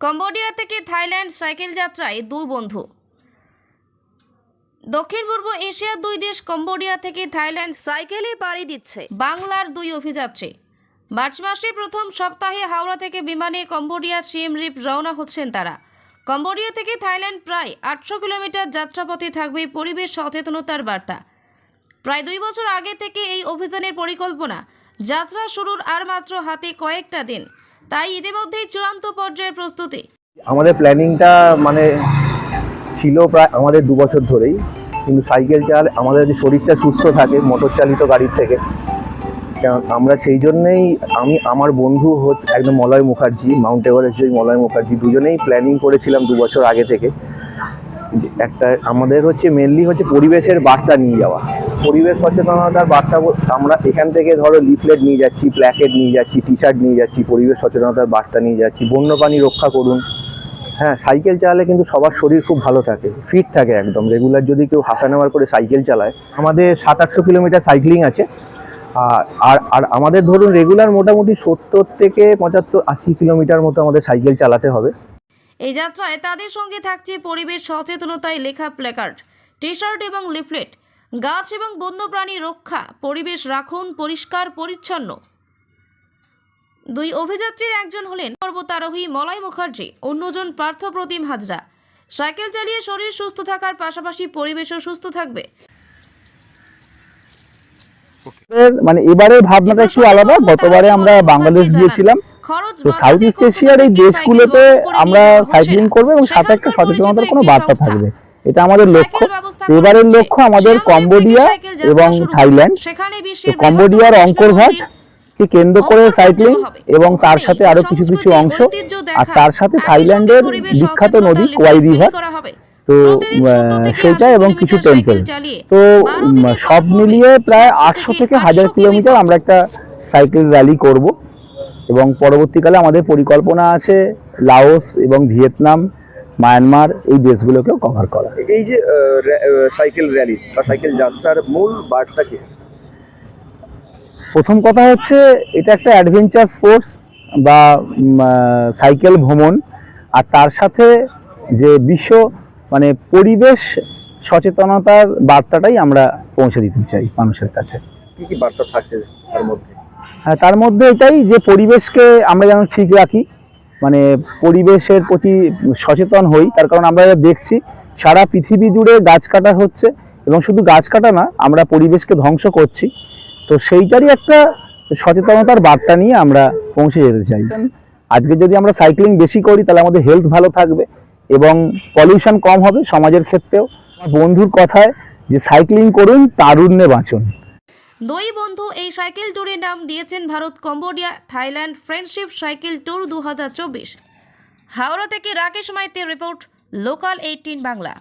Cambodia থেকে Thailand cycle যাত্রায় দুই বন্ধু। দক্ষিণ পূর্ব এশিয়ার দুই দেশ কম্বোডিয়া থেকে থাইল্যান্ড সাইকেলে পাড়ি দিচ্ছে বাংলার দুই অভিযাত্রী। মার্চ মাসে প্রথম সপ্তাহে হাওড়া থেকে বিমানে কম্বোডিয়া সিএম রিপ রওনা হচ্ছেন তারা। কম্বোডিয়া থেকে থাইল্যান্ড প্রায় 800 কিলোমিটার যাত্রাপথে থাকবে পরিবেশ সচেতনতার বার্তা। প্রায় 2 বছর আগে থেকে এই অভিযানের পরিকল্পনা। যাত্রা শুরুর আর মাত্র হাতে কয়েকটা দিন, তাই ইতিমধ্যেই চূড়ান্ত পর্যায়ের প্রস্তুতি। আমাদের প্ল্যানিংটা ছিল প্রায় আমাদের 2 বছর ধরেই, কিন্তু সাইকেল চালালে আমাদের যদি শরীরটা সুস্থ থাকে মোটর চালিত গাড়ির থেকে, কারণ আমরা সেই জন্যেই আমার বন্ধু হচ্ছে একদম মলয় মুখার্জি, মাউন্ট এভারেস্ট মলয় মুখার্জি, দুজনেই প্ল্যানিং করেছিলাম 2 বছর আগে থেকে। একটা আমাদের মেনলি পরিবেশের বার্তা নিয়ে যাওয়া, পরিবেশ সচেতনতার বার্তা। আমরা এখান থেকে ধরো লিফলেট নিয়ে যাচ্ছি, প্ল্যাকেট নিয়ে যাচ্ছি, টি শার্ট নিয়ে যাচ্ছি, পরিবেশ সচেতনতার বার্তা নিয়ে যাচ্ছি, বন্যপ্রাণী রক্ষা করুন। হ্যাঁ, সাইকেল চালালে কিন্তু সবার শরীর খুব ভালো থাকে, ফিট থাকে একদম। রেগুলার যদি কেউ হাফ অ্যান আওয়ার করে সাইকেল চালায়, আমাদের 700-800 কিলোমিটার সাইক্লিং আছে। আর আমাদের ধরুন রেগুলার মোটামুটি 70 থেকে 75-80 কিলোমিটার মতো আমাদের সাইকেল চালাতে হবে। এই যাত্রায় তাদের সঙ্গে থাকছে পরিবেশ সচেতনতায় লেখা প্ল্যাকার্ড, টি শার্ট এবং লিফলেট। গাছ এবং বন্যপ্রাণী রক্ষা, পরিবেশ রাখুন পরিষ্কার পরিচ্ছন্ন। দুই অভিযাত্রীর একজন হলেন পর্বতারোহী মলয় মুখার্জি, অন্যজন পার্থ প্রতিম হাজরা। সাইকেল চালিয়ে শরীর সুস্থ থাকার পাশাপাশি পরিবেশও সুস্থ থাকবে। এবারে ভাবনাটা একটু আলাদা। গতবারে আমরা বাংলাদেশ গিয়েছিলাম, তো সাউথ ইস্ট এশিয়ার এই দেশগুলোতে আমরা সাইক্লিং করবো এবং সাথে একটা সচেতনতার কোনো বার্তা থাকবে, এটা আমাদের লক্ষ্য। এবারের লক্ষ্য আমাদের কম্বোডিয়া এবং থাইল্যান্ড। কম্বোডিয়ার অঙ্করঘাট কে কেন্দ্র করে সাইক্লিং এবং তার সাথে আরো কিছু কিছু অংশ, আর তার সাথে থাইল্যান্ডের বিখ্যাত নদী কোয়াই রিভার, তো সেটা এবং কিছু টেম্পল। তো সব মিলিয়ে প্রায় 800 থেকে 1000 কিলোমিটার আমরা একটা সাইকেল র্যালি করব এবং পরবর্তীকালে আমাদের পরিকল্পনা আছে লাওস এবং ভিয়েতনাম, মায়ানমার এই দেশগুলোকেও কভার করা। এই যে সাইকেল র্যালি বা সাইকেল যাত্রার মূল বার্তা কি? প্রথম কথা হচ্ছে এটা একটা অ্যাডভেঞ্চার স্পোর্টস বা সাইকেল ভ্রমণ, আর তার সাথে যে বিশ্ব পরিবেশ সচেতনতার বার্তাটাই আমরা পৌঁছে দিতে চাই মানুষের কাছে। কি কি বার্তা থাকছে তার মধ্যে? হ্যাঁ, তার মধ্যে এটাই যে পরিবেশকে আমরা যেন ঠিক রাখি, পরিবেশের প্রতি সচেতন হই। তার কারণ আমরা দেখছি সারা পৃথিবী জুড়ে গাছ কাটা হচ্ছে, এবং শুধু গাছ কাটা না, আমরা পরিবেশকে ধ্বংস করছি। তো সেইটারই একটা সচেতনতার বার্তা নিয়ে আমরা পৌঁছে যেতে চাই। আজকে যদি আমরা সাইক্লিং বেশি করি তাহলে আমাদের হেলথ ভালো থাকবে এবং পলিউশন কম হবে সমাজের ক্ষেত্রেও। আমার বন্ধুর কথায় যে সাইক্লিং করুন, তারুণ্যে বাঁচুন। দুই বন্ধু এই সাইকেল ট্যুরের নাম দিয়েছেন Bharat Cambodia Thailand friendship cycle tour 2024। Howrah থেকে রাকেশ মাইতের রিপোর্ট, লোকাল 18 বাংলা।